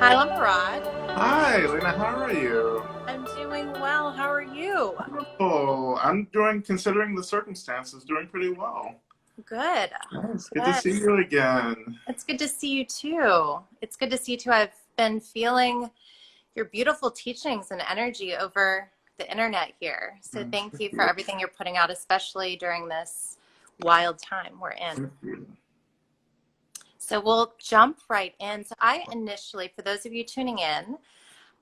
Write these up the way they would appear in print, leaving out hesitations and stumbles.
Hi, Lama Rod. Hi, Lena, how are you? I'm doing well. How are you? Oh, I'm doing, considering the circumstances, doing pretty well. Good. Yes, good to Good. see you again. It's good to see you too. It's good to see you too. I've been feeling your beautiful teachings and energy over the internet here. So thank Thank you for you. everything you're putting out, especially during this wild time we're in. Thank you. So we'll jump right in. So I initially, for those of you tuning in,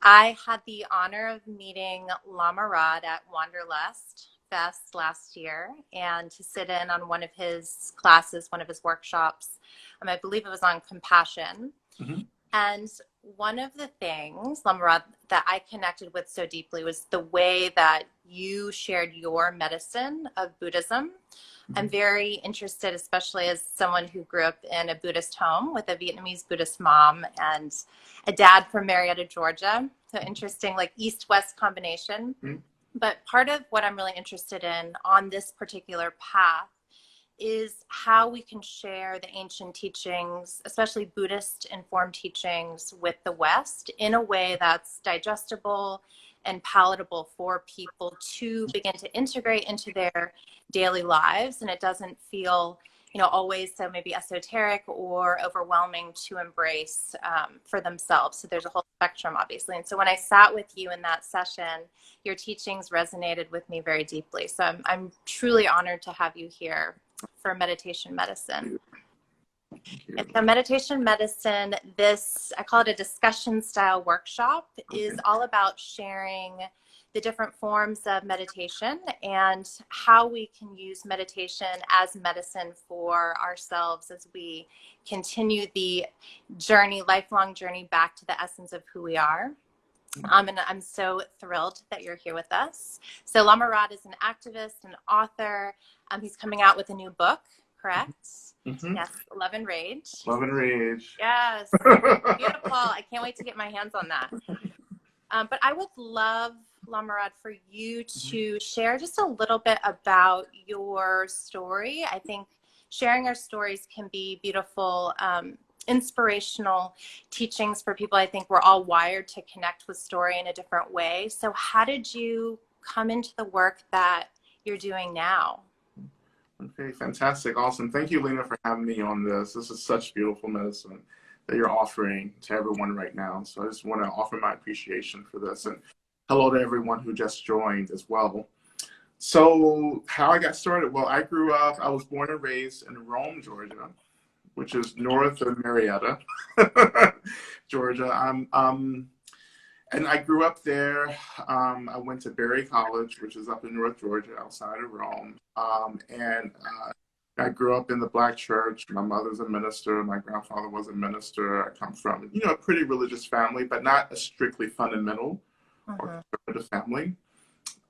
I had the honor of meeting Lama Rod at Wanderlust Fest last year and to sit in on one of his classes, one of his workshops. I believe it was on compassion. Mhm. And one of the things, Lama Rod, that I connected with so deeply was the way that you shared your medicine of Buddhism. I'm Mhm. very interested, especially as someone who grew up in a Buddhist home with a Vietnamese Buddhist mom and a dad from Marietta, Georgia. So interesting, like East-West combination. Mhm. But part of what I'm really interested in on this particular path is how we can share the ancient teachings, especially Buddhist informed teachings, with the West in a way that's digestible and palatable for people to begin to integrate into their daily lives. And it doesn't feel, always so maybe esoteric or overwhelming to embrace for themselves. So there's a whole spectrum, obviously. And so when I sat with you in that session, your teachings resonated with me very deeply. So I'm truly honored to have you here for meditation medicine. Thank And you. so meditation medicine, this, I call it a discussion style workshop, is Okay. all about sharing the different forms of meditation and how we can use meditation as medicine for ourselves as we continue the journey, lifelong journey back to the essence of who we are. And I'm so thrilled that you're here with us. So Lama Rod is an activist, an author. He's coming out with a new book, correct? Mhm. Yes, Love and Rage. Love and rage. Yes, beautiful. I can't wait to get my hands on that. But I would love, Lama Rod, for you to share just a little bit about your story. I think sharing our stories can be beautiful, inspirational teachings for people. I think we're all wired to connect with story in a different way. So how did you come into the work that you're doing now? Okay, fantastic. Awesome. Thank you, Lena, for having me on this. This is such beautiful medicine that you're offering to everyone right now. So I just want to offer my appreciation for this. And hello to everyone who just joined as well. So, how I got started? Well, I was born and raised in Rome, Georgia, which is north of Marietta, Georgia. And I grew up there. I went to Berry College, which is up in North Georgia, outside of Rome. And I grew up in the Black church. My mother's a minister. My grandfather was a minister. I come from, a pretty religious family, but not a strictly fundamental or Mm-hmm. conservative family.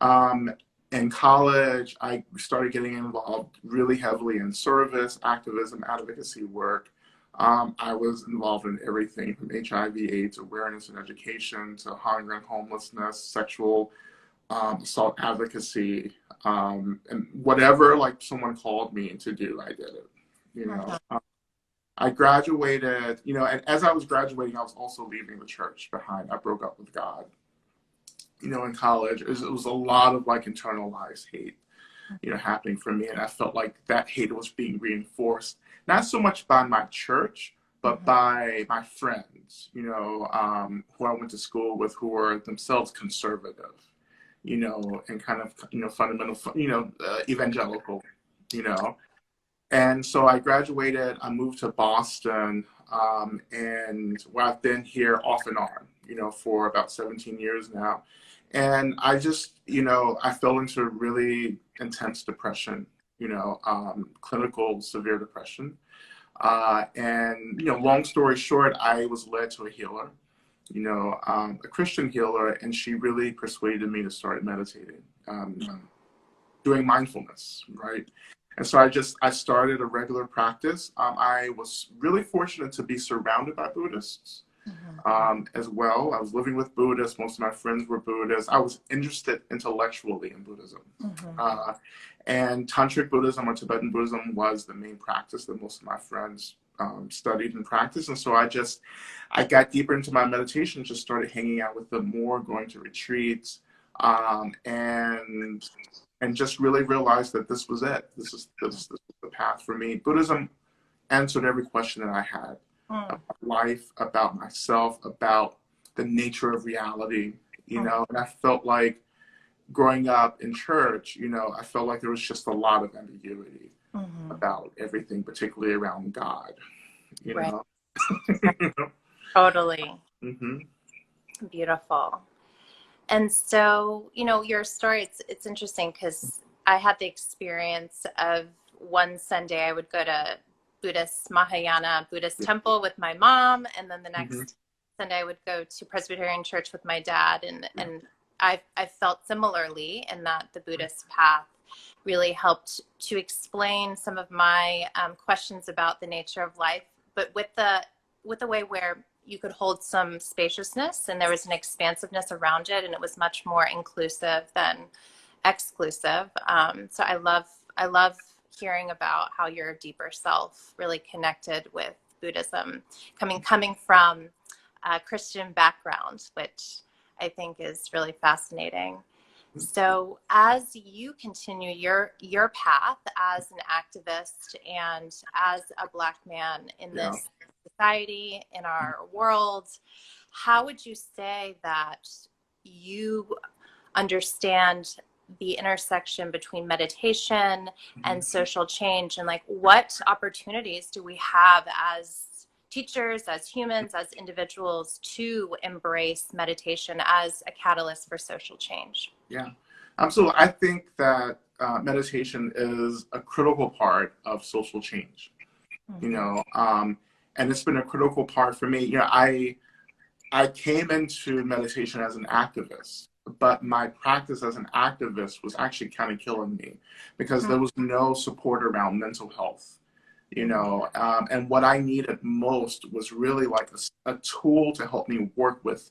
Um, in college, I started getting involved really heavily in service, activism, advocacy work. I was involved in everything from HIV/AIDS awareness and education to hunger and homelessness, sexual assault advocacy, and whatever like someone called me to do, I did it. You know, Mm-hmm. I graduated. And as I was graduating, I was also leaving the church behind. I broke up with God. In college, it was a lot of like internalized hate, happening for me. And I felt like that hate was being reinforced, not so much by my church, but Mm-hmm. by my friends, who I went to school with who were themselves conservative, and kind of, fundamental, evangelical, you know. And so I graduated, I moved to Boston, and where I've been here off and on, for about 17 years now. And I just, I fell into really intense depression, clinical severe depression. And, long story short, I was led to a healer, a Christian healer, and she really persuaded me to start meditating, doing mindfulness, right? And so I started a regular practice. I was really fortunate to be surrounded by Buddhists, as well. I was living with Buddhists. Most of my friends were Buddhists. I was interested intellectually in Buddhism. Mm-hmm. Uh, and Tantric Buddhism or Tibetan Buddhism was the main practice that most of my friends studied and practiced. And so I got deeper into my meditation, just started hanging out with them more, going to retreats, and just really realized that this was it. This was the path for me. Buddhism answered every question that I had about life, about myself, about the nature of reality, you know. And I felt like growing up in church, you know, I felt like there was just a lot of ambiguity about everything, particularly around God, you know. Totally. Mm-hmm. Beautiful. And so, you know, your story, it's interesting because I had the experience of one Sunday I would go to Buddhist temple with my mom, and then the next Sunday I would go to Presbyterian church with my dad, and I felt similarly in that the Buddhist path really helped to explain some of my questions about the nature of life, but with a way where you could hold some spaciousness and there was an expansiveness around it, and it was much more inclusive than exclusive. So I love hearing about how your deeper self really connected with Buddhism, coming from a Christian background, which I think is really fascinating. So as you continue your path as an activist and as a Black man in this society, in our world, how would you say that you understand the intersection between meditation and social change, and like what opportunities do we have as teachers, as humans, as individuals to embrace meditation as a catalyst for social change? Yeah, absolutely. I think that meditation is a critical part of social change, you know, and it's been a critical part for me. You know, I came into meditation as an activist, but my practice as an activist was actually kind of killing me because there was no support around mental health, you know, and what I needed most was really like a tool to help me work with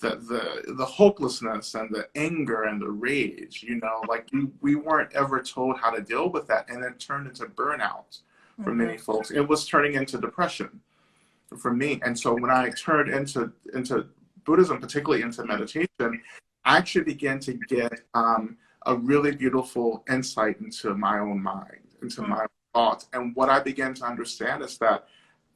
the hopelessness and the anger and the rage, you know, like we weren't ever told how to deal with that, and it turned into burnout for many folks. It was turning into depression for me. And so when I turned into Buddhism, particularly into meditation, I actually began to get a really beautiful insight into my own mind, into my own thoughts. And what I began to understand is that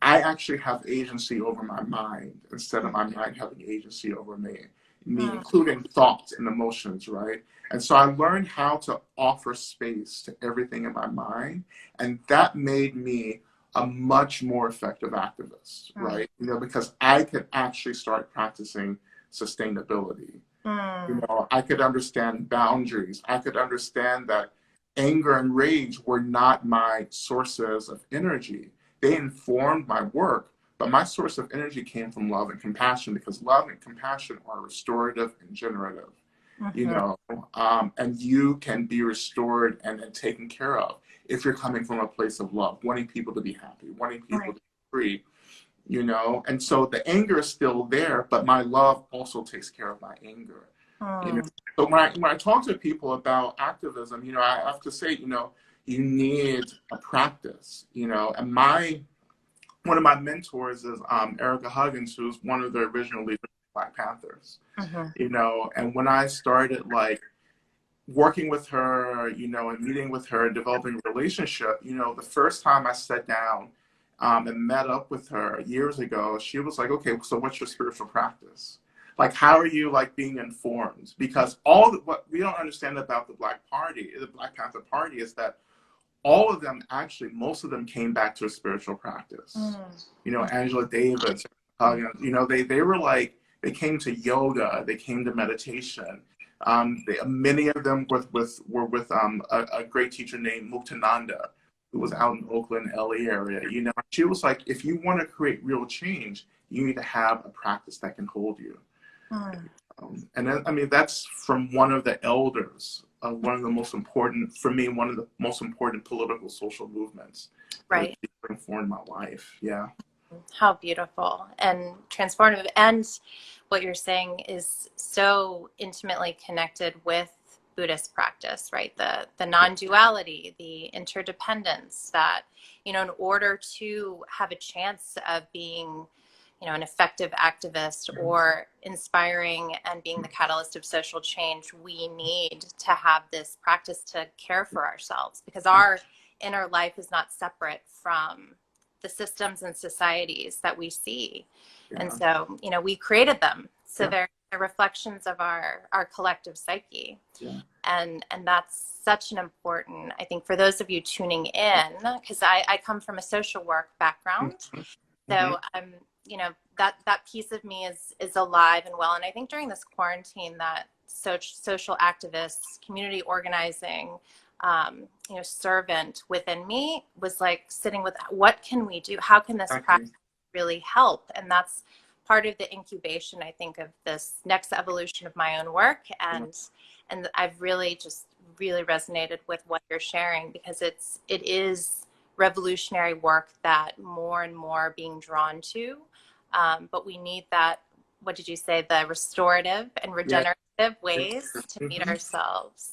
I actually have agency over my mind instead of my mind having agency over me, including thoughts and emotions, right? And so I learned how to offer space to everything in my mind, and that made me a much more effective activist, right? You know, because I could actually start practicing sustainability. You know, I could understand boundaries. I could understand that anger and rage were not my sources of energy. They informed my work, but my source of energy came from love and compassion, because love and compassion are restorative and generative, you know, and you can be restored and taken care of if you're coming from a place of love, wanting people to be happy, wanting people to be free, you know. And so the anger is still there, but my love also takes care of my anger. You know? So when I talk to people about activism, you know, I have to say, you know, you need a practice, you know. And one of my mentors is Erica Huggins, who's one of the original leaders of Black Panthers, you know. And when I started like working with her, you know, and meeting with her and developing a relationship, you know, the first time I sat down and met up with her years ago, she was like, okay, so what's your spiritual practice? Like, how are you like being informed? Because what we don't understand about the Black Panther Party, is that all of them, actually, most of them came back to a spiritual practice. You know, Angela Davis, you know, they were like, they came to yoga, they came to meditation. Many of them were with a great teacher named Muktananda, who was out in Oakland, LA area. You know, she was like, if you want to create real change, you need to have a practice that can hold you. And then, I mean, that's from one of the elders, one of the most important, for me, one of the most important political social movements. Right. That informed my life. Yeah. How beautiful and transformative. And what you're saying is so intimately connected with Buddhist practice, right? The non-duality, the interdependence, that, in order to have a chance of being, an effective activist or inspiring and being the catalyst of social change, we need to have this practice to care for ourselves, because our inner life is not separate from the systems and societies that we see. And so, we created them. So they're reflections of our collective psyche. And that's such an important, I think, for those of you tuning in, because I come from a social work background. So I'm, that piece of me is alive and well. And I think during this quarantine, that social activists, community organizing, servant within me was like sitting with, what can we do? How can this practice really help? And that's part of the incubation, I think, of this next evolution of my own work. And I've really resonated with what you're sharing, because it is revolutionary work that more and more are being drawn to. But we need that, what did you say, the restorative and regenerative ways to meet ourselves.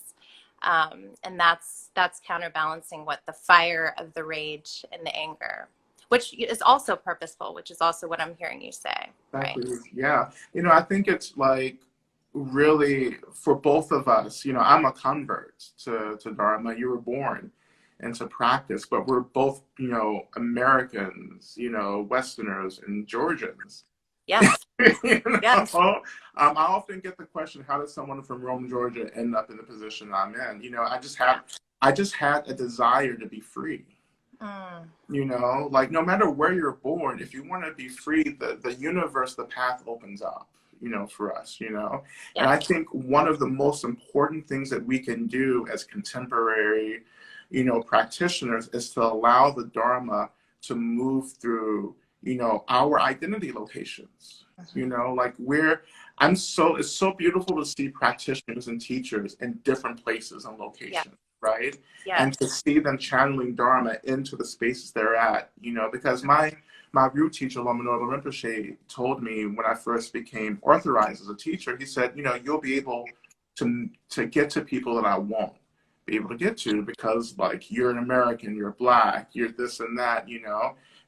And that's counterbalancing what the fire of the rage and the anger, which is also purposeful, which is also what I'm hearing you say. Exactly. Right? Yeah. I think it's like really for both of us, I'm a convert to Dharma. You were born into practice, but we're both, Americans, Westerners and Georgians. Yes. Yes. I often get the question, how did someone from Rome, Georgia end up in the position I'm in? I just had a desire to be free. Like no matter where you're born, if you want to be free, the universe, the path opens up, for us, And I think one of the most important things that we can do as contemporary, practitioners is to allow the Dharma to move through, our identity locations, like it's so beautiful to see practitioners and teachers in different places and locations. Right? And to see them channeling Dharma into the spaces they're at, because my root teacher, Lama Rinpoche, told me when I first became authorized as a teacher, he said, you'll be able to get to people that I won't be able to get to, because like you're an American, you're Black, you're this and that,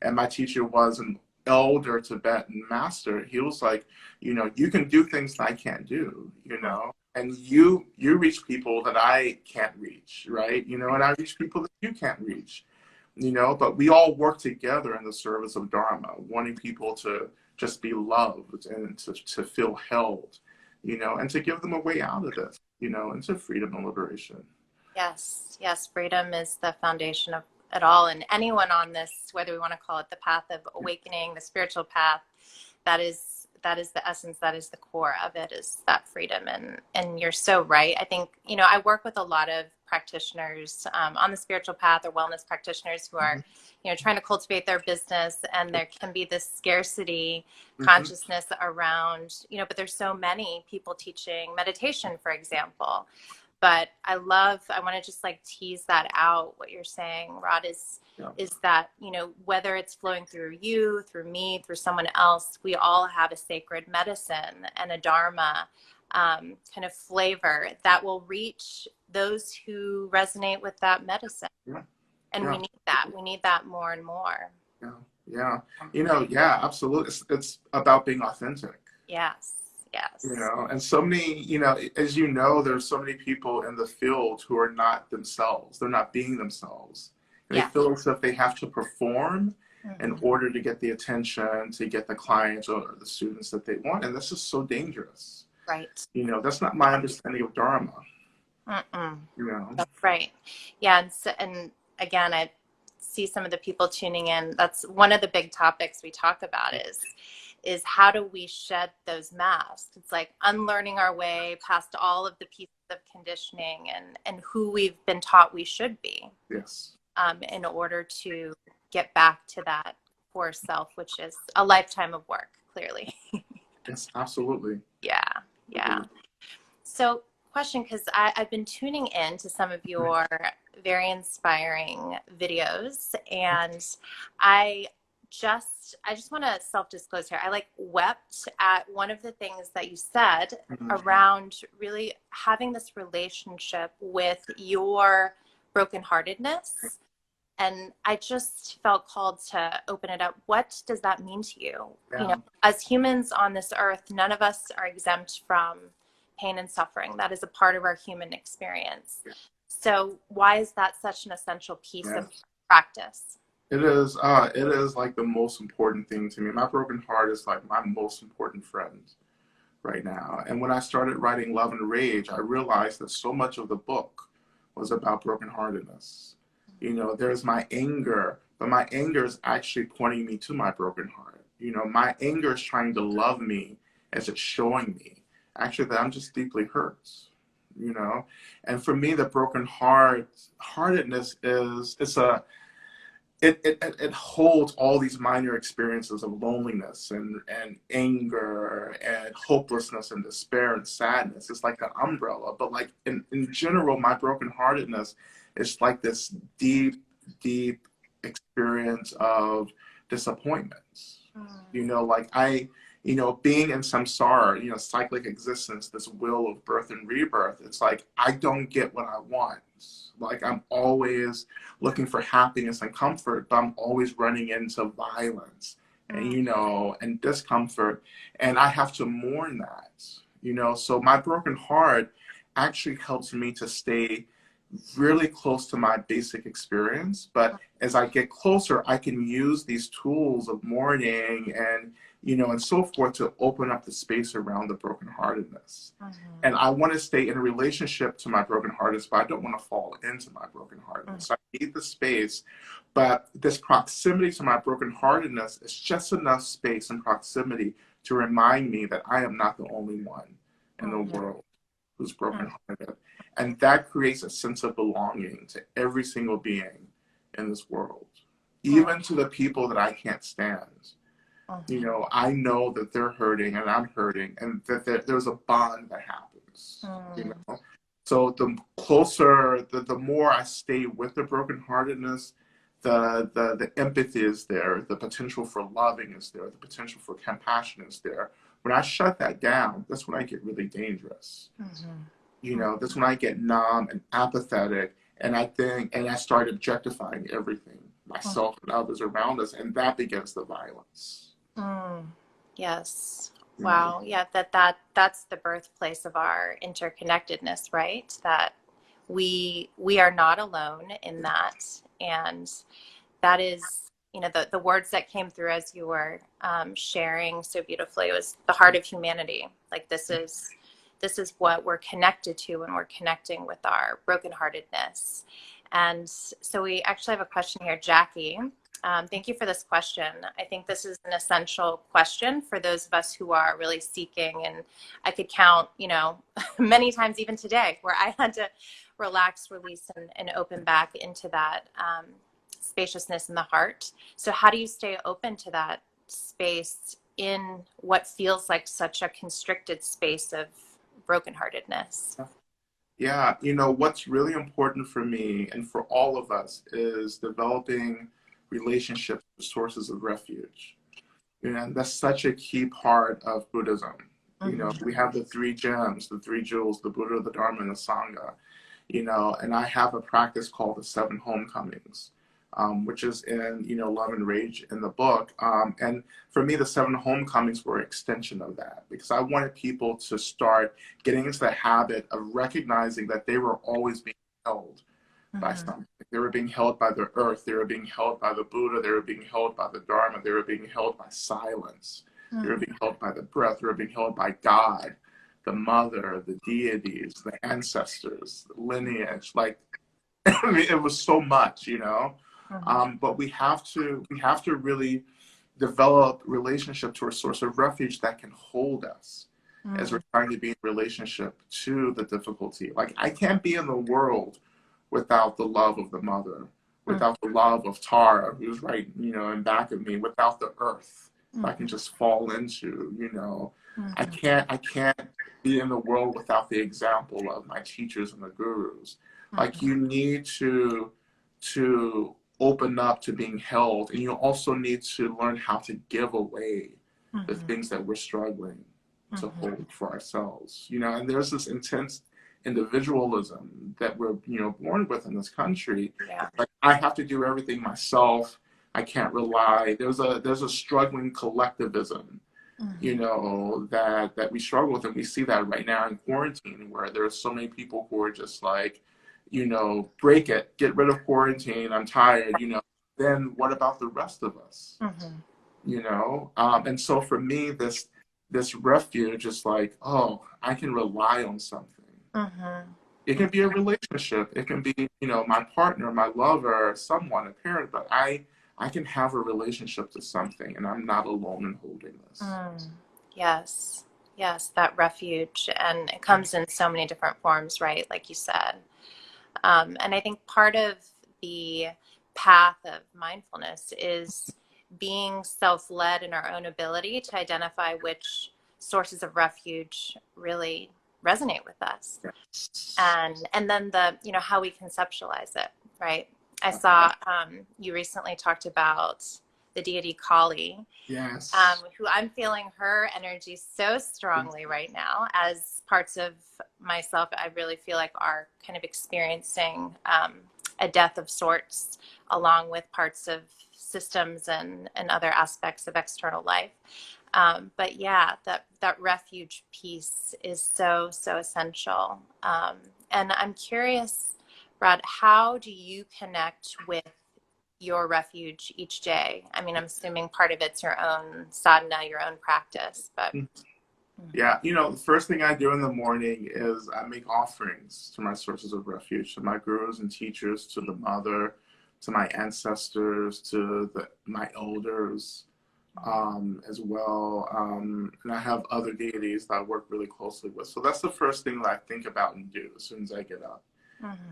and my teacher was an elder Tibetan master. He was like, you can do things that I can't do, and you reach people that I can't reach, right? And I reach people that you can't reach, but we all work together in the service of Dharma, wanting people to just be loved and to feel held, and to give them a way out of this, into freedom and liberation. Yes. Freedom is the foundation of it all. And anyone on this, whether we want to call it the path of awakening, the spiritual path, that is the essence, that is the core of it, is that freedom. And you're so right. I think, I work with a lot of practitioners on the spiritual path, or wellness practitioners who are, trying to cultivate their business, and there can be this scarcity consciousness around, but there's so many people teaching meditation, for example. But I want to just like tease that out. What you're saying, Rod, is that, whether it's flowing through you, through me, through someone else, we all have a sacred medicine and a Dharma kind of flavor that will reach those who resonate with that medicine. And we need that. We need that more and more. Yeah. Absolutely. It's about being authentic. Yes. And so many, as there's so many people in the field who are not themselves. They're not being themselves. They feel as if they have to perform in order to get the attention, to get the clients or the students that they want. And this is so dangerous. Right. That's not my understanding of Dharma. That's right. Yeah. And again, I see some of the people tuning in. That's one of the big topics we talk about is how do we shed those masks? It's like unlearning our way past all of the pieces of conditioning and who we've been taught we should be. Yes. In order to get back to that core self, which is a lifetime of work, clearly. Yes, absolutely. Yeah. So question, because I've been tuning in to some of your very inspiring videos, and I I just want to self-disclose here. I like wept at one of the things that you said Mhm. around really having this relationship with your brokenheartedness. And I just felt called to open it up. What does that mean to you? Yeah. You know, as humans on this earth, none of us are exempt from pain and suffering. That is a part of our human experience. Yeah. So why is that such an essential piece Yeah. of practice? It is like the most important thing to me. My broken heart is like my most important friend right now. And when I started writing Love and Rage, I realized that so much of the book was about brokenheartedness. You know, there's my anger, but my anger is actually pointing me to my broken heart. You know, my anger is trying to love me as it's showing me actually that I'm just deeply hurt. You know, and for me, the heartedness is it holds all these minor experiences of loneliness and anger and hopelessness and despair and sadness. It's like an umbrella. But like in general, my brokenheartedness is like this deep, deep experience of disappointments. You know, like being in samsara, cyclic existence, this wheel of birth and rebirth, it's like I don't get what I want. Like I'm always looking for happiness and comfort, but I'm always running into violence and, and discomfort. And I have to mourn that, so my broken heart actually helps me to stay really close to my basic experience. But as I get closer, I can use these tools of mourning and so forth to open up the space around the brokenheartedness. And I want to stay in a relationship to my brokenheartedness, but I don't want to fall into my brokenheartedness. So I need the space, but this proximity to my brokenheartedness is just enough space and proximity to remind me that I am not the only one in the world who's brokenhearted. And that creates a sense of belonging to every single being in this world, even to the people that I can't stand. I know that they're hurting and I'm hurting, and that there's a bond that happens. So the closer, the more I stay with the brokenheartedness, the empathy is there, the potential for loving is there, the potential for compassion is there. When I shut that down, that's when I get really dangerous. That's when I get numb and apathetic, and I start objectifying everything, myself and others around us, and that begins the violence. Yes. Wow. Yeah, that's the birthplace of our interconnectedness, right? That we are not alone in that. And that is, the words that came through as you were sharing so beautifully was the heart of humanity. Like this is what we're connected to when we're connecting with our brokenheartedness. And so we actually have a question here, Jackie. Thank you for this question. I think this is an essential question for those of us who are really seeking. And I could count, many times even today where I had to relax, release, and open back into that spaciousness in the heart. So how do you stay open to that space in what feels like such a constricted space of brokenheartedness? Yeah, what's really important for me and for all of us is developing relationships with sources of refuge. And that's such a key part of Buddhism. We have the three gems, the three jewels, the Buddha, the Dharma, and the Sangha. And I have a practice called the 7 homecomings, which is in, Love and Rage in the book. And for me, the 7 homecomings were an extension of that, because I wanted people to start getting into the habit of recognizing that they were always being held by something. They were being held by the earth. They were being held by the Buddha. They were being held by the Dharma. They were being held by silence. They were being held by the breath. They were being held by God, the mother, the deities, the ancestors, the lineage. Like, I mean, it was so much, But we have to really develop relationship to a source of refuge that can hold us as we're trying to be in relationship to the difficulty. Like, I can't be in the world without the love of the mother, without the love of Tara, who's right, in back of me, without the earth I can just fall into, I can't be in the world without the example of my teachers and the gurus. Like, you need to open up to being held. And you also need to learn how to give away the Mm-hmm. things that we're struggling to Mm-hmm. hold for ourselves. You know, and there's this intense individualism that we're, you know, born with in this country. Yeah. Like, I have to do everything myself. I can't rely. There's a struggling collectivism, you Mm-hmm. know, that we struggle with, and we see that right now in quarantine, where there's so many people who are just like, you know, break it, get rid of quarantine. I'm tired, you know. Then what about the rest of us? Mm-hmm. You know, and so for me, this refuge is like, oh, I can rely on something. Mm-hmm. It can be a relationship. It can be, you know, my partner, my lover, someone, a parent, but I can have a relationship to something, and I'm not alone in holding this. Mm. Yes. Yes, that refuge. And it comes in so many different forms, right? Like you said. And I think part of the path of mindfulness is being self-led in our own ability to identify which sources of refuge really resonate with us, Yes. and then the, you know, how we conceptualize it, right? I saw you recently talked about the deity Kali, Yes. who I'm feeling her energy so strongly right now, as parts of myself I really feel like are kind of experiencing a death of sorts, along with parts of systems and other aspects of external life. But yeah, that refuge piece is so, so essential. And I'm curious, Rod, how do you connect with your refuge each day? I mean, I'm assuming part of it's your own sadhana, your own practice, but. Yeah, you know, the first thing I do in the morning is I make offerings to my sources of refuge, to my gurus and teachers, to the mother, to my ancestors, to my elders, as well. And I have other deities that I work really closely with. So that's the first thing that I think about and do as soon as I get up.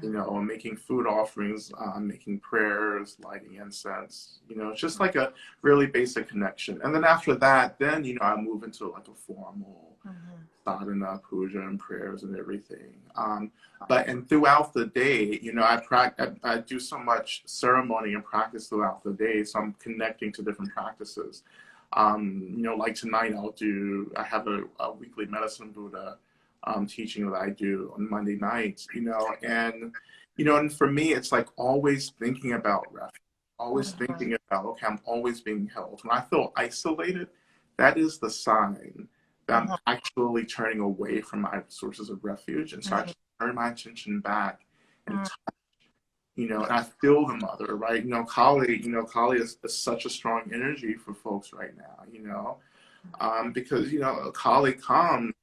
You Mm-hmm. know, making food offerings, making prayers, lighting incense. You know, it's just like a really basic connection. And then after that, then, you know, I move into like a formal Mm-hmm. sadhana, puja, and prayers and everything. And throughout the day, you know, I do so much ceremony and practice throughout the day. So I'm connecting to different practices. You know, like tonight I have a weekly medicine Buddha teaching that I do on Monday nights, you know, and for me, it's like always thinking about refuge, always Mm-hmm. thinking about, okay, I'm always being held. When I feel isolated, that is the sign that I'm Mm-hmm. actually turning away from my sources of refuge. And so I turn my attention back and, Mm-hmm. you know, and I feel the mother, right? You know, Kali is such a strong energy for folks right now, you know, because, you know, Kali comes,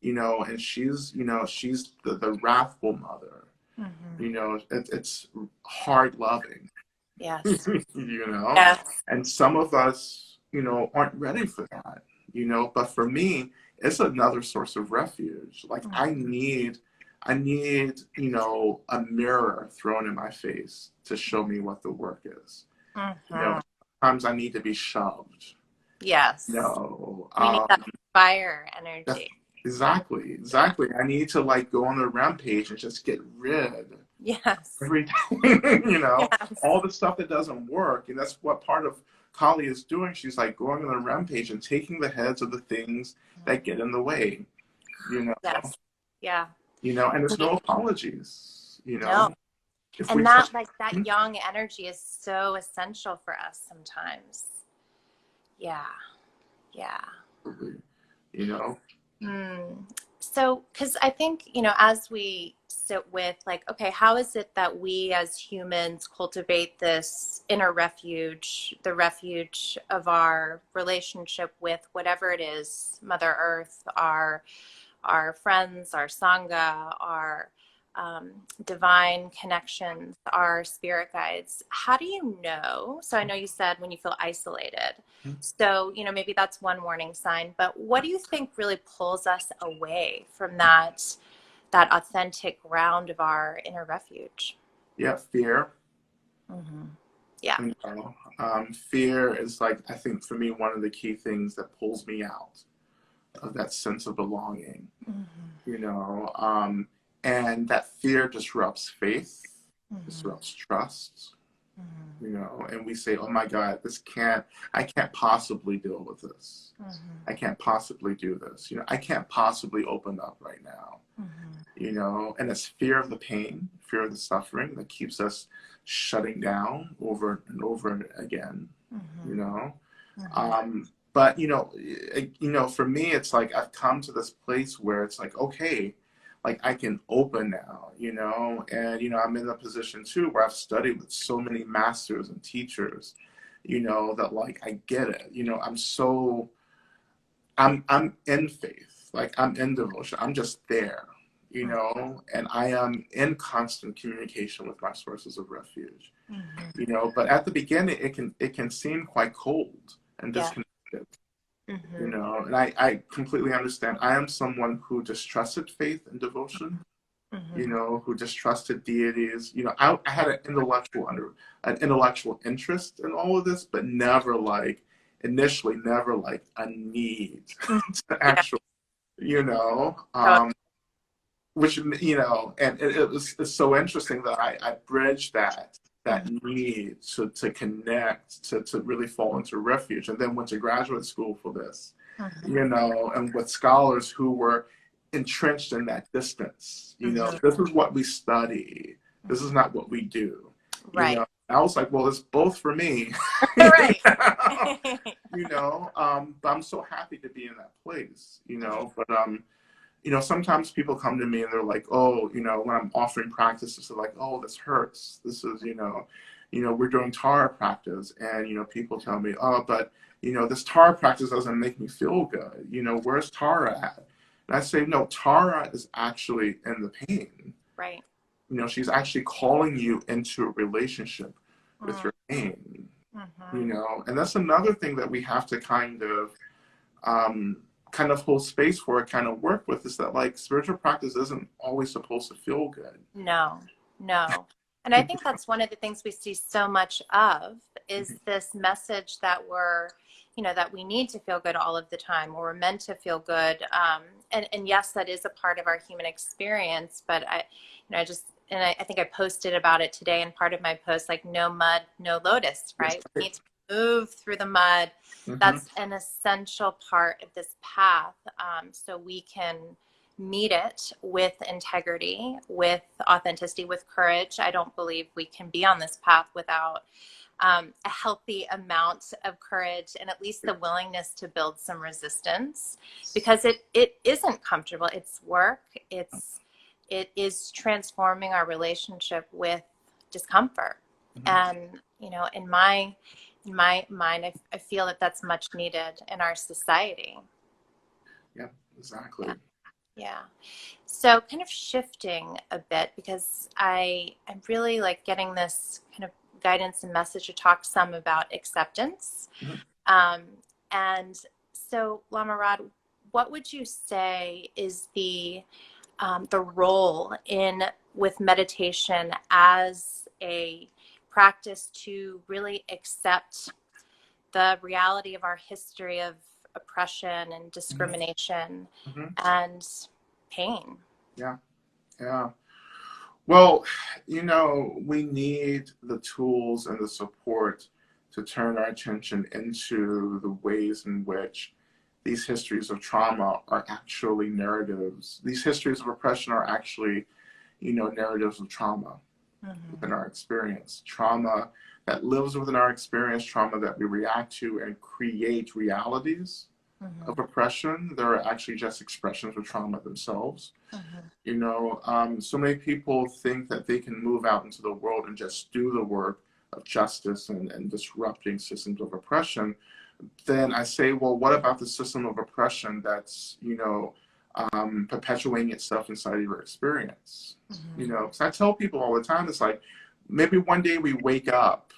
you know, and she's, you know, she's the wrathful mother. Mm-hmm. You know, it's hard loving, Yes. you know, Yes. and some of us, you know, aren't ready for that, you know, but for me, it's another source of refuge. Like I need, you know, a mirror thrown in my face to show me what the work is. You know, Mm-hmm. sometimes I need to be shoved. You Yes. know, We need that fire that's energy. Yeah. exactly. I need to like go on a rampage and just get rid Yes. everything, you know, Yes. all the stuff that doesn't work. And that's what part of Kali is doing. She's like going on a rampage and taking the heads of the things that get in the way, you know, Yes. Yeah. and there's no apologies, you No. know, if we And touch, that, like, that yang energy is so essential for us sometimes. Yeah. Yeah. you know, Mm. So, because I think, you know, as we sit with, like, okay, how is it that we as humans cultivate this inner refuge, the refuge of our relationship with whatever it is, Mother Earth, our friends, our sangha, our divine connections, our spirit guides. How do you know? So I know you said when you feel isolated. So, you know, maybe that's one warning sign, but what do you think really pulls us away from that authentic ground of our inner refuge? yeah, fear, Mm-hmm. Yeah. you know, fear is like, I think for me, one of the key things that pulls me out of that sense of belonging, Mm-hmm. you know, and that fear disrupts faith, Mm-hmm. disrupts trust, you know, and we say, oh my God, I can't possibly deal with this. I can't possibly do this. You know, I can't possibly open up right now, you know, and it's fear of the pain, fear of the suffering that keeps us shutting down over and over again, you know. But, you know, for me, it's like I've come to this place where it's like, okay, like I can open now, you know, and, you know, I'm in a position too where I've studied with so many masters and teachers, you know, that like, I get it, you know, I'm in faith, like I'm in devotion, I'm just there, you know, and I am in constant communication with my sources of refuge, you know, but at the beginning, it can seem quite cold and disconnected. You know, and I completely understand. I am someone who distrusted faith and devotion, you know, who distrusted deities. You know, I had an intellectual interest in all of this, but never like, initially, never like a need to actually, you know, which, you know, and it's so interesting that I bridged that need to connect, to really fall into refuge, and then went to graduate school for this, you know, and with scholars who were entrenched in that distance, you know, this is what we study, this is not what we do, you know. I was like, well, it's both for me. Right. You know, but I'm so happy to be in that place, you know, but you know, sometimes people come to me and they're like, oh, you know, when I'm offering practices, they're like, oh, this hurts. This is, you know, we're doing Tara practice. And, you know, people tell me, oh, but, you know, this Tara practice doesn't make me feel good. You know, where's Tara at? And I say, no, Tara is actually in the pain. Right. You know, she's actually calling you into a relationship with your pain, you know, and that's another thing that we have to kind of hold space for, kind of work with, is that like spiritual practice isn't always supposed to feel good. No. And I think that's one of the things we see so much of is this message that that we need to feel good all of the time, or we're meant to feel good. And yes, that is a part of our human experience, but I think I posted about it today in part of my post, like no mud, no lotus, right? We need to move through the mud. That's an essential part of this path, so we can meet it with integrity, with authenticity, with courage. I don't believe we can be on this path without a healthy amount of courage, and at least the willingness to build some resistance, because it isn't comfortable. It's work. It is transforming our relationship with discomfort. And, you know, in my mind, I feel that that's much needed in our society. Yeah, exactly. Yeah. So kind of shifting a bit, because I'm really like getting this kind of guidance and message to talk some about acceptance. And so, Lama Rod, what would you say is the role with meditation as a practice to really accept the reality of our history of oppression and discrimination and pain? Yeah. Well, you know, we need the tools and the support to turn our attention into the ways in which these histories of trauma are actually narratives. These histories of oppression are actually, you know, narratives of trauma within our experience. Trauma that lives within our experience, trauma that we react to and create realities of oppression. They're actually just expressions of trauma themselves. You know, so many people think that they can move out into the world and just do the work of justice and disrupting systems of oppression. Then I say, well, what about the system of oppression that's, you know, perpetuating itself inside of your experience? You know, because I tell people all the time, it's like, maybe one day we wake up,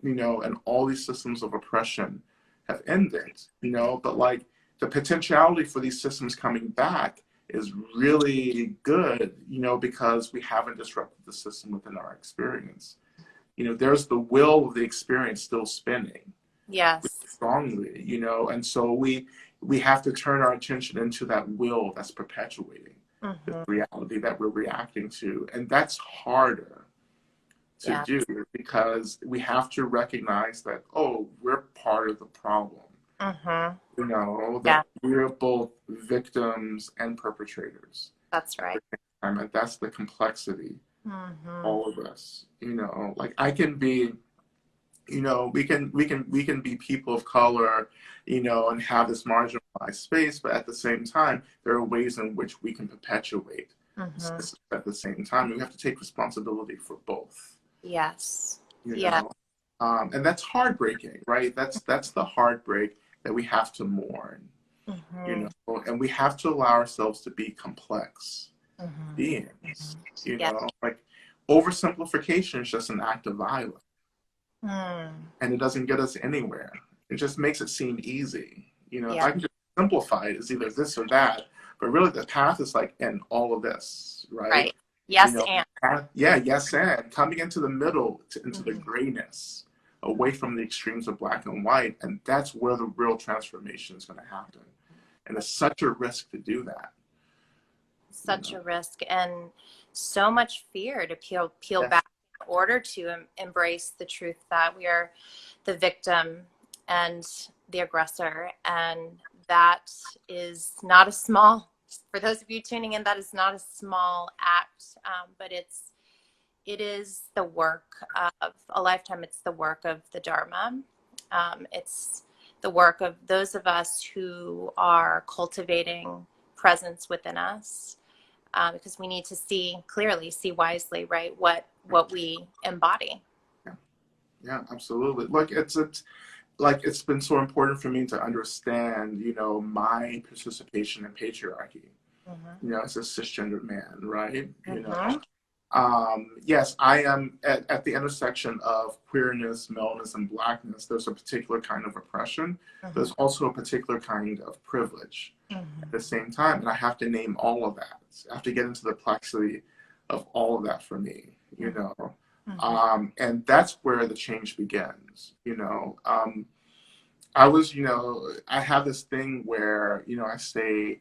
you know, and all these systems of oppression have ended, you know, but like the potentiality for these systems coming back is really good, you know, because we haven't disrupted the system within our experience. You know, there's the will of the experience still spinning. Yes. Strongly, you know, and so we have to turn our attention into that will that's perpetuating the reality that we're reacting to. And that's harder to do, because we have to recognize that, oh, we're part of the problem. You know, that we're both victims and perpetrators. That's right. And that's the complexity. All of us, you know, like I can be, you know, we can be people of color, you know, and have this marginalized space, but at the same time, there are ways in which we can perpetuate at the same time. And we have to take responsibility for both. Yes. You know? And that's heartbreaking, right? That's the heartbreak that we have to mourn. You know, and we have to allow ourselves to be complex beings. You know, like oversimplification is just an act of violence. And it doesn't get us anywhere. It just makes it seem easy. You know, if I can just simplify it, it's either this or that. But really the path is like in all of this, right? Right. Yes, you know, and. Yes, and coming into the middle, into the grayness, away from the extremes of black and white. And that's where the real transformation is going to happen. And it's such a risk to do that. Such a risk, and so much fear to peel back in order to embrace the truth that we are the victim and the aggressor. And that is not a small, for those of you tuning in, that is not a small act, but it is the work of a lifetime. It's the work of the Dharma. It's the work of those of us who are cultivating presence within us, because we need to see clearly, see wisely, right, what we embody. Yeah, absolutely. Look, it's been so important for me to understand, you know, my participation in patriarchy. You know, as a cisgendered man, right? You know, yes, I am at the intersection of queerness, maleness, and blackness. There's a particular kind of oppression. There's also a particular kind of privilege at the same time. And I have to name all of that. I have to get into the complexity of all of that for me, you know. And that's where the change begins, you know. I was, you know, I have this thing where, you know, I say,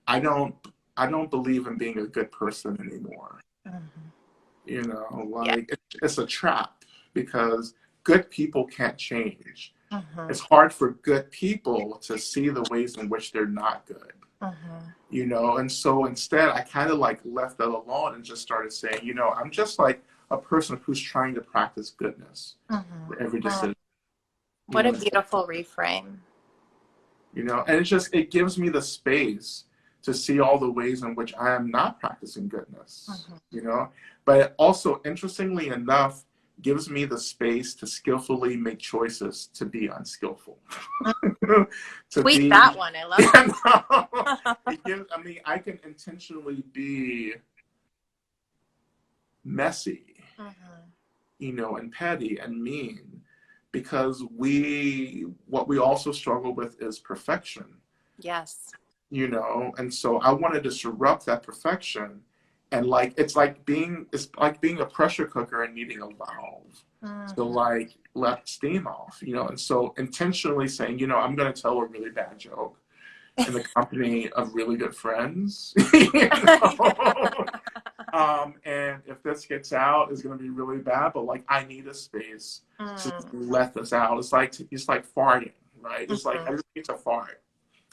I don't believe in being a good person anymore. You know, like it's a trap, because good people can't change. It's hard for good people to see the ways in which they're not good. You know, and so instead I kind of like left that alone and just started saying, you know, I'm just like a person who's trying to practice goodness for every decision. What a beautiful reframe. You know, and it gives me the space to see all the ways in which I am not practicing goodness, you know, but it also, interestingly enough, gives me the space to skillfully make choices to be unskillful. Tweet that one, I love it. I mean, I can intentionally be messy, you know, and petty and mean, because what we also struggle with is perfection. Yes. You know, and so I want to disrupt that perfection, and like it's like being a pressure cooker and needing a valve to like let steam off, you know. And so intentionally saying, you know, I'm going to tell a really bad joke in the company of really good friends, you know? And if this gets out, it's going to be really bad, but like I need a space to let this out. It's like farting, right? It's like I just need to fart.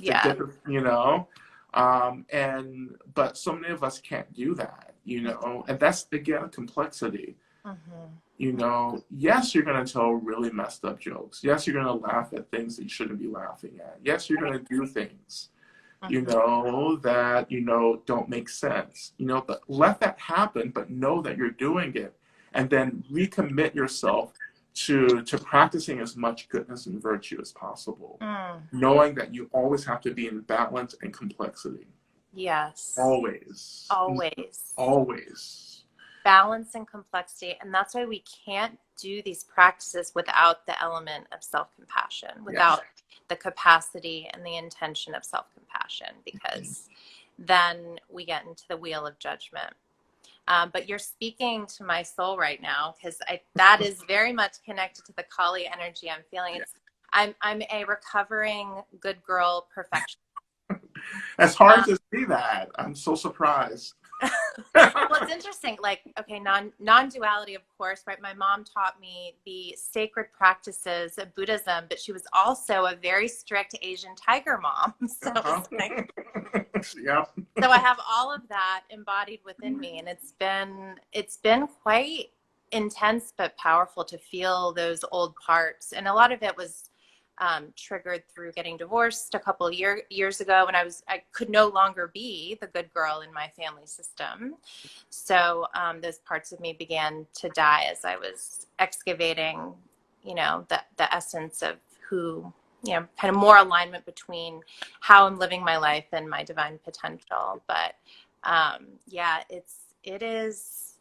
You know, but so many of us can't do that, you know, and that's again complexity. You know, yes, you're going to tell really messed up jokes. Yes, you're going to laugh at things that you shouldn't be laughing at. Yes, you're going to do things, you know, that, you know, don't make sense, you know, but let that happen, but know that you're doing it, and then recommit yourself to practicing as much goodness and virtue as possible, knowing that you always have to be in balance and complexity. Yes. Always. Balance and complexity. And that's why we can't do these practices without the element of self-compassion, without the capacity and the intention of self-compassion, because then we get into the wheel of judgment. But you're speaking to my soul right now, because that is very much connected to the Kali energy I'm feeling. I'm a recovering good girl perfectionist. It's hard to see that. I'm so surprised. Well, it's interesting, like, okay, non-duality, of course, right? My mom taught me the sacred practices of Buddhism, but she was also a very strict Asian tiger mom. So Uh-huh. it's like, Yeah. so I have all of that embodied within me, and it's been quite intense but powerful to feel those old parts. And a lot of it was triggered through getting divorced a couple of years ago, when I could no longer be the good girl in my family system. So those parts of me began to die as I was excavating, the essence of who, kind of more alignment between how I'm living my life and my divine potential. But yeah, it is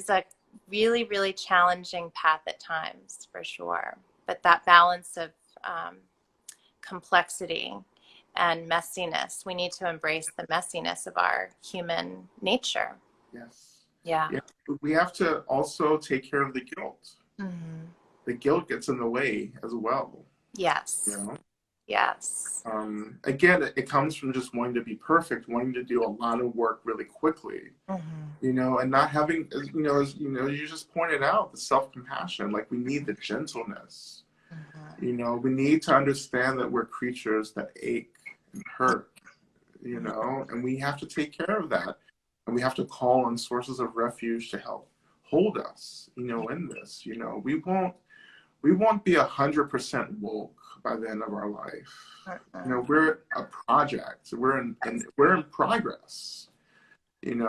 a really, really challenging path at times, for sure. But that balance of complexity and messiness, we need to embrace the messiness of our human nature. Yes. Yeah. Yeah. We have to also take care of the guilt. Mm-hmm. The guilt gets in the way as well. Yes. You know? Yes. Again, it comes from just wanting to be perfect, wanting to do a lot of work really quickly, Mm-hmm. and not having, as you just pointed out, the self-compassion. Like, we need the gentleness. Mm-hmm. We need to understand that we're creatures that ache and hurt, and we have to take care of that. And we have to call on sources of refuge to help hold us, in this. We won't be 100% woke by the end of our life. We're a project. We're in progress. And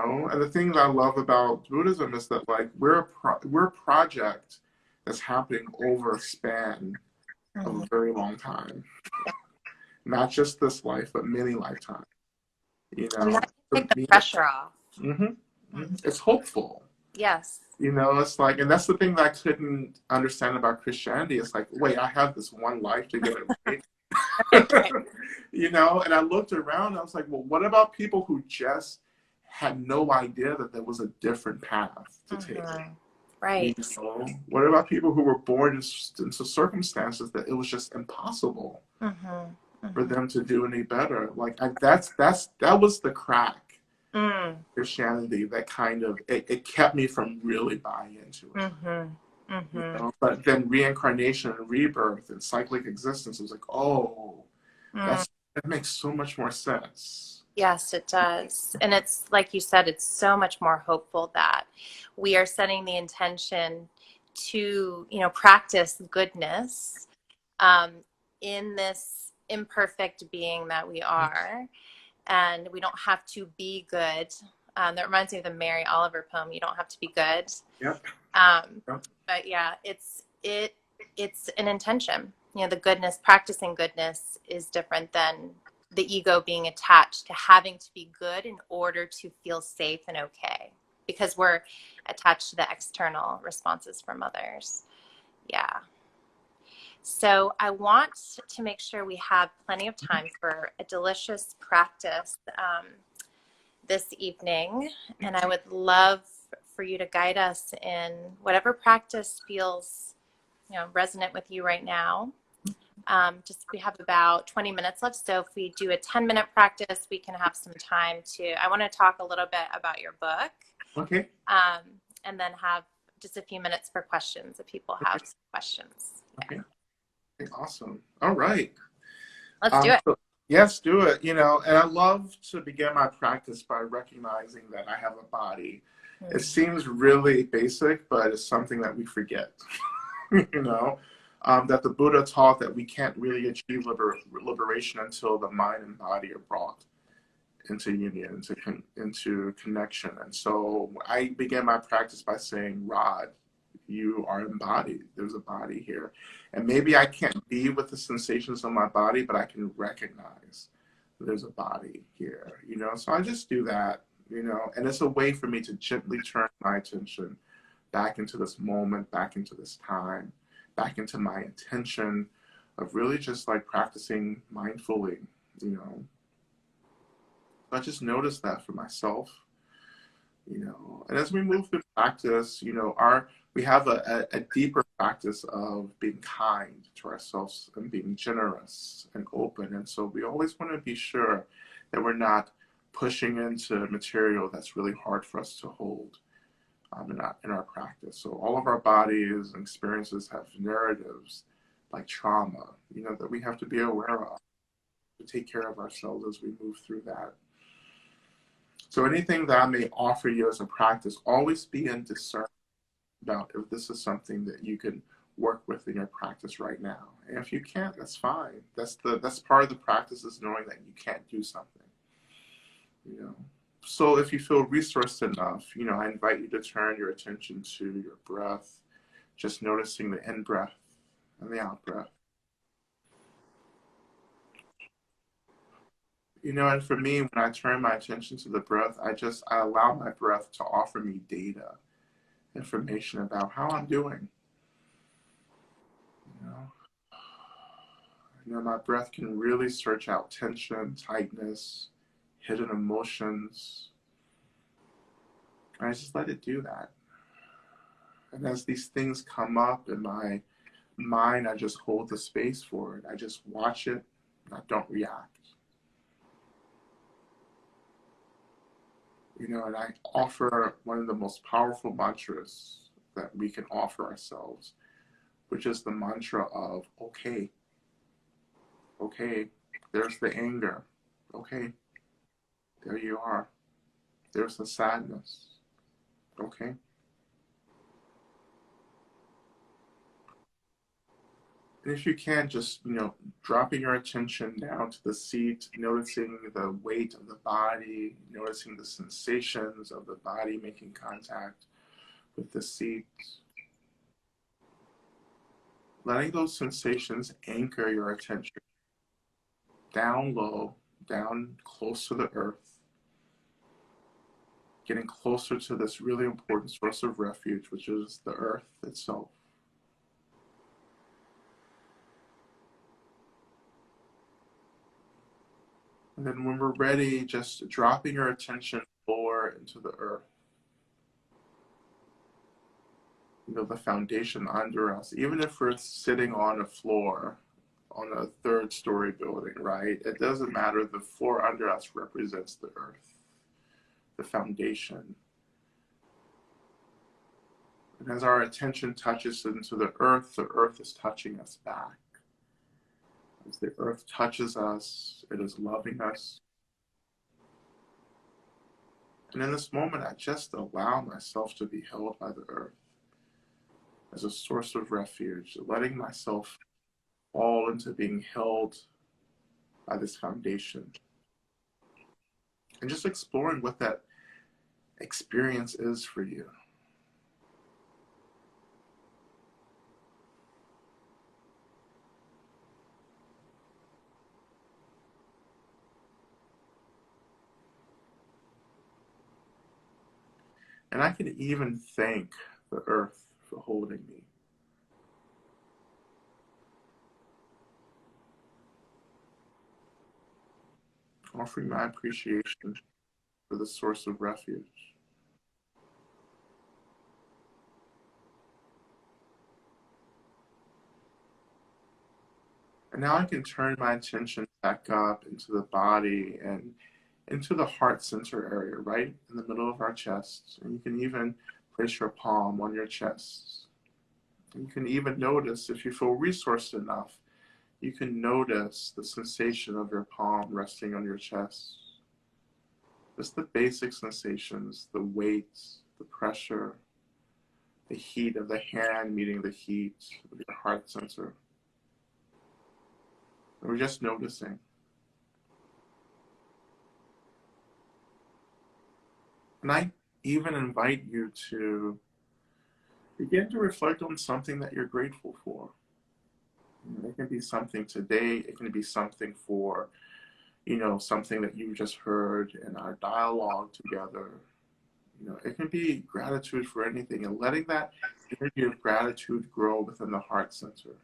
the thing that I love about Buddhism is that, like, we're a project that's happening over a span of a very long time. Not just this life, but many lifetimes. And that can take For the me, pressure off. it's hopeful. Yes. It's like, and that's the thing that I couldn't understand about Christianity. It's like, wait, I have this one life to get it right. Right. And I looked around and I was like, well, what about people who just had no idea that there was a different path to take? Right. What about people who were born into circumstances that it was just impossible for them to do any better? Like, that was the crack. Christianity that kind of it kept me from really buying into it. But then reincarnation and rebirth and cyclic existence was like, oh, that makes so much more sense. Yes, it does. And it's like you said, it's so much more hopeful that we are setting the intention to, practice goodness in this imperfect being that we are. And we don't have to be good. That reminds me of the Mary Oliver poem, You Don't Have to Be Good. Yep. But yeah, it's an intention. The goodness, practicing goodness is different than the ego being attached to having to be good in order to feel safe and okay, because we're attached to the external responses from others. Yeah. So I want to make sure we have plenty of time for a delicious practice this evening. And I would love for you to guide us in whatever practice feels, resonant with you right now. We have about 20 minutes left. So if we do a 10-minute practice, we can have some time I want to talk a little bit about your book. Okay. And then have just a few minutes for questions if people have some questions. Okay. Awesome. All right. Let's do it. Yes, do it. And I love to begin my practice by recognizing that I have a body. It seems really basic, but it's something that we forget. That the Buddha taught that we can't really achieve liberation until the mind and body are brought into union, into connection. And so I began my practice by saying, Rod, you are embodied. There's a body here. And maybe I can't be with the sensations of my body, but I can recognize there's a body here, So I just do that, and it's a way for me to gently turn my attention back into this moment, back into this time, back into my intention of really just like practicing mindfully, I just noticed that for myself, and as we move through practice, we have a deeper practice of being kind to ourselves and being generous and open. And so we always want to be sure that we're not pushing into material that's really hard for us to hold in our practice. So all of our bodies and experiences have narratives like trauma, that we have to be aware of to take care of ourselves as we move through that. So anything that I may offer you as a practice, always be in discernment about if this is something that you can work with in your practice right now. And if you can't, that's fine. That's part of the practice, is knowing that you can't do something. So if you feel resourced enough, I invite you to turn your attention to your breath, just noticing the in breath and the out breath. And for me, when I turn my attention to the breath, I allow my breath to offer me data, information about how I'm doing. My breath can really search out tension, tightness, hidden emotions. And I just let it do that. And as these things come up in my mind, I just hold the space for it. I just watch it, and I don't react. And I offer one of the most powerful mantras that we can offer ourselves, which is the mantra of, okay, there's the anger. Okay, there you are. There's the sadness. Okay. And if you can, just, dropping your attention down to the seat, noticing the weight of the body, noticing the sensations of the body making contact with the seat. Letting those sensations anchor your attention down low, down close to the earth, getting closer to this really important source of refuge, which is the earth itself. And then when we're ready, just dropping your attention lower into the earth. The foundation under us. Even if we're sitting on a floor, on a third-story building, right? It doesn't matter. The floor under us represents the earth, the foundation. And as our attention touches into the earth is touching us back. As the earth touches us, it is loving us. And in this moment, I just allow myself to be held by the earth as a source of refuge, letting myself fall into being held by this foundation. And just exploring what that experience is for you. And I can even thank the earth for holding me. Offering my appreciation for the source of refuge. And now I can turn my attention back up into the body and into the heart center area, right in the middle of our chest. And you can even place your palm on your chest. And you can even notice, if you feel resourced enough, you can notice the sensation of your palm resting on your chest. Just the basic sensations, the weight, the pressure, the heat of the hand meeting the heat of your heart center. And we're just noticing. And I even invite you to begin to reflect on something that you're grateful for. It can be something today. It can be something for, something that you just heard in our dialogue together. It can be gratitude for anything, and letting that energy of gratitude grow within the heart center.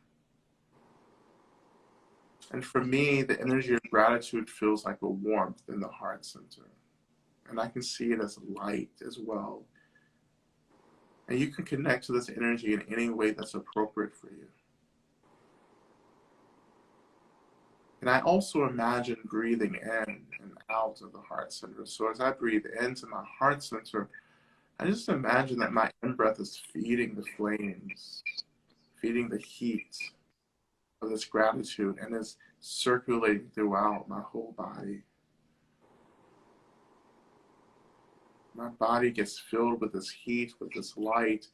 And for me, the energy of gratitude feels like a warmth in the heart center. And I can see it as light as well. And you can connect to this energy in any way that's appropriate for you. And I also imagine breathing in and out of the heart center. So as I breathe into my heart center, I just imagine that my in-breath is feeding the flames, feeding the heat of this gratitude, and is circulating throughout my whole body. My body gets filled with this heat, with this light,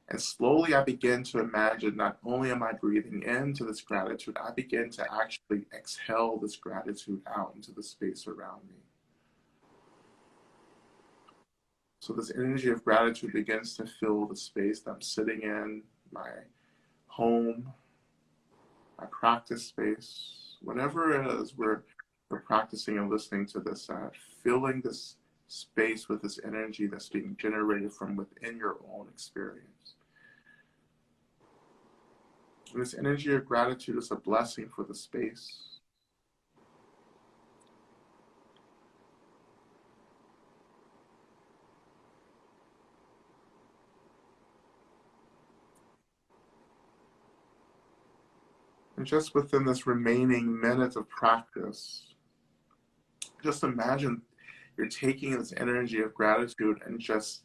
and slowly I begin to imagine not only am I breathing into this gratitude, I begin to actually exhale this gratitude out into the space around me. So this energy of gratitude begins to fill the space that I'm sitting in, my home, my practice space, whatever it is we're practicing and listening to this at, filling this space with this energy that's being generated from within your own experience. And this energy of gratitude is a blessing for the space. And just within this remaining minute of practice, just imagine you're taking this energy of gratitude and just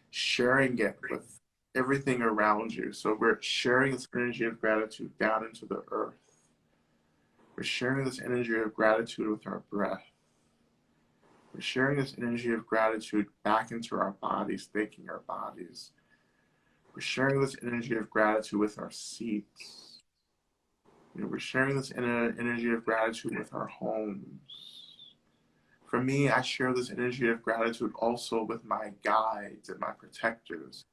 sharing it with everything around you. So we're sharing this energy of gratitude down into the earth. We're sharing this energy of gratitude with our breath. We're sharing this energy of gratitude back into our bodies, thanking our bodies. We're sharing this energy of gratitude with our seats. We're sharing this energy of gratitude with our homes. For me, I share this energy of gratitude also with my guides and my protectors,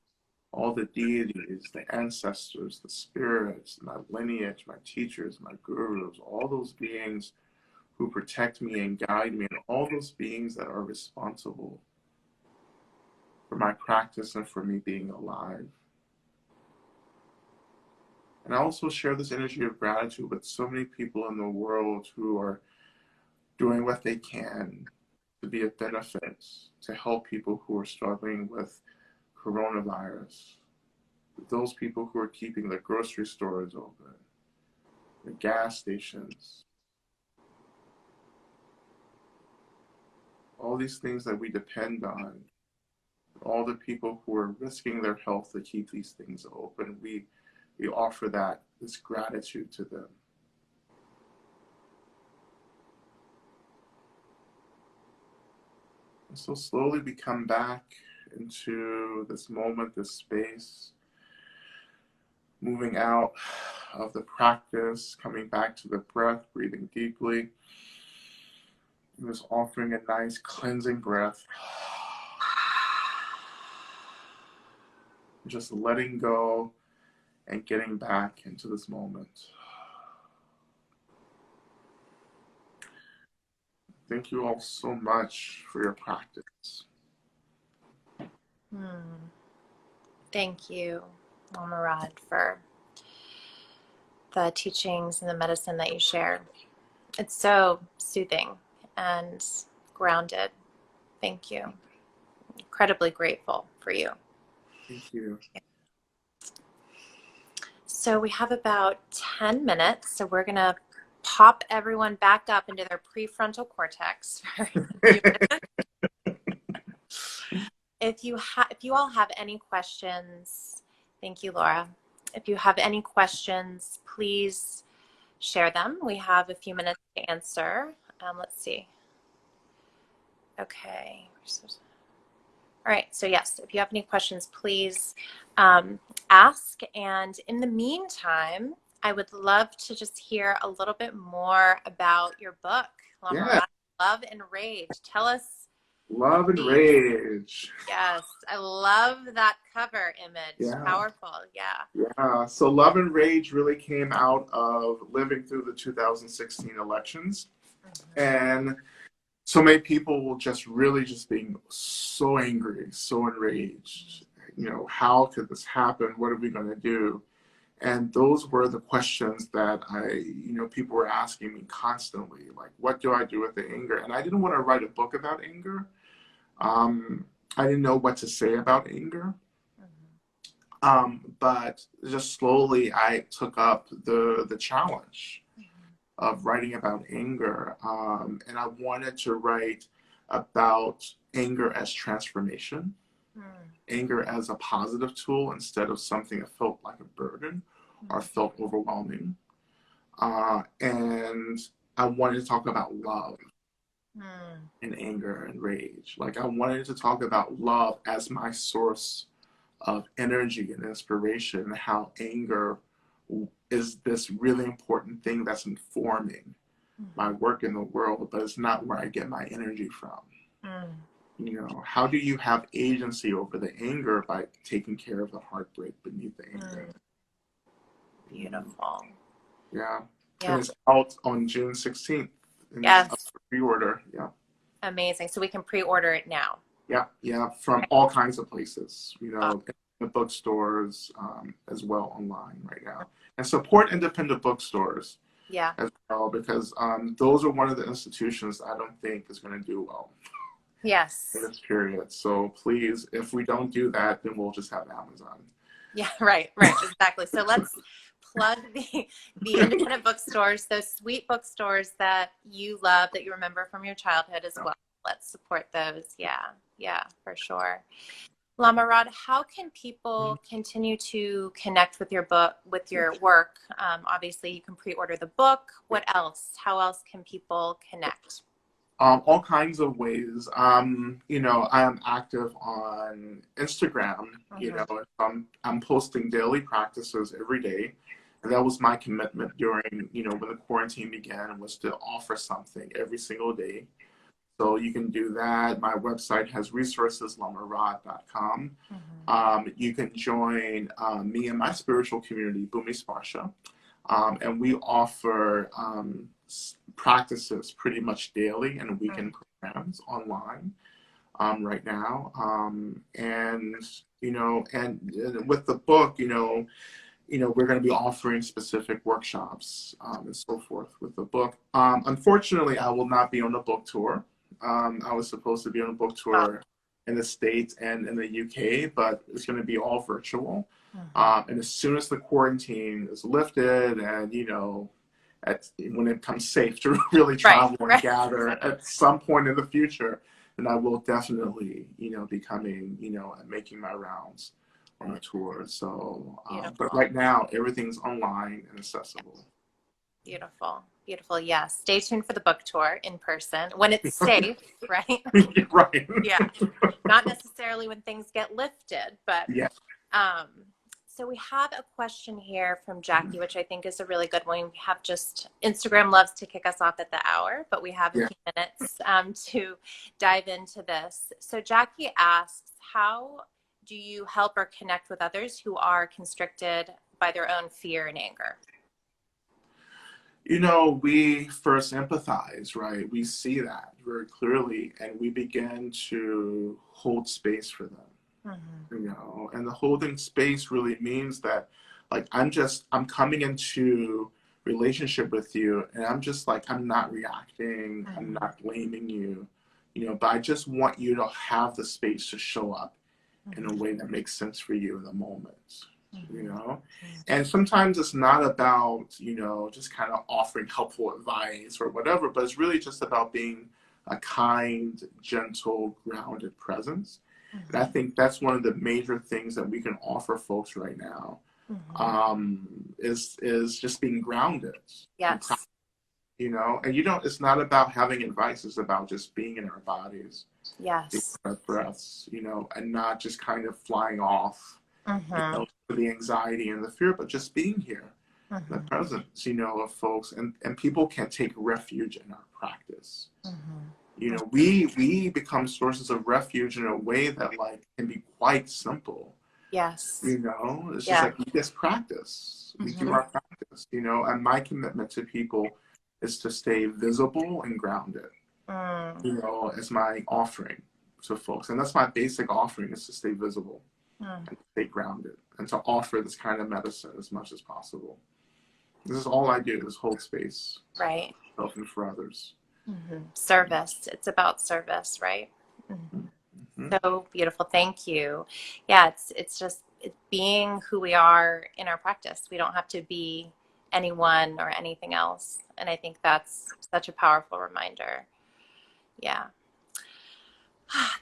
all the deities, the ancestors, the spirits, my lineage, my teachers, my gurus, all those beings who protect me and guide me, and all those beings that are responsible for my practice and for me being alive. And I also share this energy of gratitude with so many people in the world who are doing what they can to be of benefit, to help people who are struggling with coronavirus, those people who are keeping the grocery stores open, the gas stations, all these things that we depend on, all the people who are risking their health to keep these things open, we offer this gratitude to them. And so slowly we come back into this moment, this space, moving out of the practice, coming back to the breath, breathing deeply. Just offering a nice cleansing breath. Just letting go and getting back into this moment. Thank you all so much for your practice. Thank you, Lama Rod, for the teachings and the medicine that you shared. It's so soothing and grounded. Thank you. Incredibly grateful for you. Thank you. So we have about 10 minutes, so we're going to pop everyone back up into their prefrontal cortex for a few minutes. If you all have any questions, thank you, Laura. If you have any questions, please share them. We have a few minutes to answer. Let's see. Okay. All right. So yes, if you have any questions, please ask. And in the meantime, I would love to just hear a little bit more about your book, Lama Rod, Love and Rage. Tell us. Love and Rage. Yes, I love that cover image. Yeah. Powerful, Yeah, so Love and Rage really came out of living through the 2016 elections. And so many people will just being so angry, so enraged. How could this happen? What are we going to do? And those were the questions that people were asking me constantly, like, what do I do with the anger? And I didn't want to write a book about anger. I didn't know what to say about anger. But just slowly I took up the challenge. of writing about anger. And I wanted to write about anger as transformation, anger as a positive tool instead of something that felt like a burden or felt overwhelming. And I wanted to talk about love and anger and rage. Like, I wanted to talk about love as my source of energy and inspiration, and how anger is this really important thing that's informing my work in the world, but it's not where I get my energy from. You know, how do you have agency over the anger? By taking care of the heartbreak beneath the anger. Beautiful. Yeah. Yeah. And it's out on June 16th. And Yes. it's up for pre-order. Yeah. Amazing. So we can pre-order it now. Yeah. From all kinds of places, you know, in the bookstores, as well, online right now. And support independent bookstores. Yeah. As well, because those are one of the institutions I don't think is going to do well. Yes. In this period. So please, if we don't do that, then we'll just have Amazon. Yeah, right, exactly. So let's plug the independent bookstores, those sweet bookstores that you love, that you remember from your childhood as well. Let's support those. Yeah, for sure. Lama Rod, how can people continue to connect with your book, with your work? Obviously, you can pre-order the book. What else? How else can people connect? All kinds of ways. You know, I am active on Instagram. You know, I'm posting daily practices every day. And that was my commitment during, you know, when the quarantine began, was to offer something every single day. So you can do that. My website has resources, lamarod.com. You can join me and my spiritual community, Bhumi Sparsha. And we offer practices pretty much daily and weekend programs online right now. And, you know, and with the book, you know, we're going to be offering specific workshops and so forth with the book. Unfortunately, I will not be on the book tour. I was supposed to be on a book tour in the States and in the UK, but it's going to be all virtual. And as soon as the quarantine is lifted and, you know, when it becomes safe to really travel and gather at some point in the future, then I will definitely, you know, be coming, you know, and making my rounds on a tour. So, but right now, everything's online and accessible. Beautiful. Yes. Stay tuned for the book tour in person when it's safe, right? Right. Yeah. Not necessarily when things get lifted, but yeah. So we have a question here from Jackie, which I think is a really good one. We have just, Instagram loves to kick us off at the hour, but we have a few minutes to dive into this. So Jackie asks, how do you help or connect with others who are constricted by their own fear and anger? You know, we first empathize, right? We see that very clearly, and we begin to hold space for them. You know, and the holding space really means that, like, I'm coming into relationship with you, and I'm just like, I'm not reacting, I'm not blaming you, you know, but I just want you to have the space to show up in a way that makes sense for you in the moment, you know? And sometimes it's not about, you know, just kind of offering helpful advice or whatever, but it's really just about being a kind, gentle, grounded presence. And I think that's one of the major things that we can offer folks right now, is just being grounded. Yes. You know, and it's not about having advice, it's about just being in our bodies. Yes. Our breaths, you know, and not just kind of flying off, you know, for the anxiety and the fear, but just being here, the presence, you know, of folks. And people can take refuge in our practice. You know, we become sources of refuge in a way that, like, can be quite simple. Yes. You know, it's just like, we just practice. We do our practice, you know, and my commitment to people is to stay visible and grounded, you know, as my offering to folks. And that's my basic offering, is to stay visible and stay grounded, and to offer this kind of medicine as much as possible. This is all I do, is hold space. Right. For myself and for others. Service. It's about service, right? So beautiful. Thank you. Yeah, it's just being who we are in our practice. We don't have to be anyone or anything else. And I think that's such a powerful reminder. Yeah.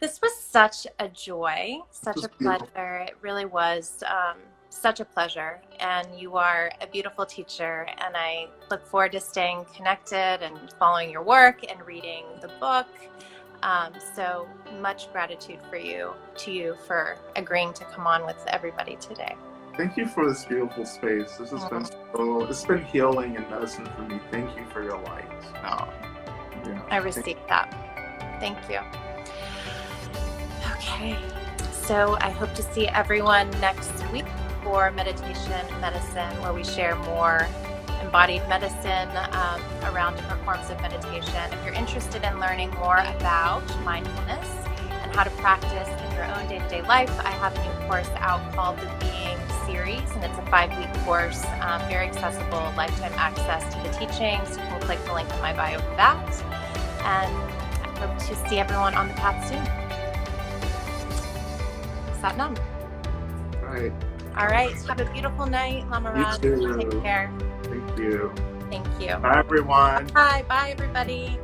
This was such a joy, such a pleasure. It really was such a pleasure. And you are a beautiful teacher. And I look forward to staying connected and following your work and reading the book. So much gratitude to you for agreeing to come on with everybody today. Thank you for this beautiful space. This has been it's been healing and medicine for me. Thank you for your light. I received that. Thank you. Okay, so I hope to see everyone next week for Meditation Medicine, where we share more embodied medicine around different forms of meditation. If you're interested in learning more about mindfulness and how to practice in your own day-to-day life, I have a new course out called the Being Series, and it's a 5-week course, very accessible, lifetime access to the teachings. You can click the link in my bio for that. And I hope to see everyone on the path soon. Sat Nam. Right. All right. Have a beautiful night, Lama Rod. Take care. Thank you. Thank you. Bye, everyone. Bye. Bye, everybody.